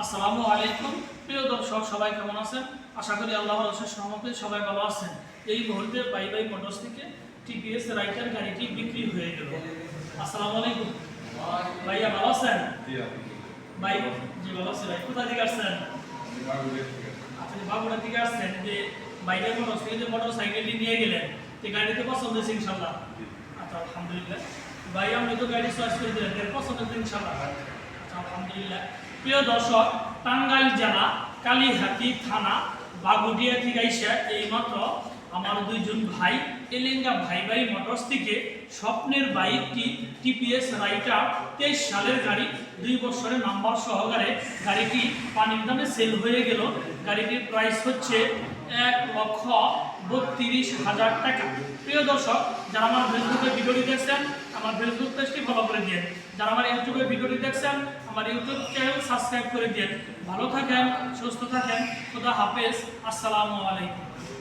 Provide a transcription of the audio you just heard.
আসসালামু আলাইকুম প্রিয় দর্শক, সবাই কেমন আছেন? আশা করি আল্লাহর অশেষ রহমতে সবাই ভালো আছেন। এই মুহূর্তে বাই বাই মোটরস থেকে টিপিএস রাইটার গাড়িটি বিক্রি হয়ে গেল। আসসালামু আলাইকুম ভাইয়া, ভালো আছেন? ভাই জি ভালো আছি। ভাই কোথা থেকে আসছেন? আপনি বাগুড়া থেকে আসছেন। যে বাই বাই মোটরস থেকে যে মোটর সাইকেলটি নিয়ে গেলেন, এই গাড়িতে পছন্দ হয়েছে ইনশাল্লাহ? আচ্ছা আলহামদুলিল্লাহ। ভাই আপনি তো গাড়ি চয়েস করে দিলেন, পছন্দ হয়েছে ইনশাল্লাহ? আচ্ছা আলহামদুলিল্লাহ। প্রিয় দর্শক, টাঙ্গাইল জেলা কালীহাতি থানা বাগুড়িয়া থেকে আইসা এইমাত্র আমার দুইজন ভাই এলেঙ্গা ভাই ভাই মোটরস থেকে স্বপ্নের বাইকটি টিপিএস রাইটার 23 সালের গাড়ি, 2 বছরের নাম্বার সহকারে গাড়িটি পানির দামে সেল হয়ে গেল। গাড়িটির প্রাইস হচ্ছে 1,32,000 টাকা। প্রিয় দর্শক, যারা আমার ফেসবুকে ভিডিওটি দেখছেন আমার ফেসবুক পেজটি ফলো করে দিন। যারা আমার ইউটিউবে ভিডিওটি দেখছেন আমার ইউটিউব চ্যানেল সাবস্ক্রাইব করে দিন। ভালো থাকেন, সুস্থ থাকেন। খোদা হাফেজ। আসসালামু আলাইকুম।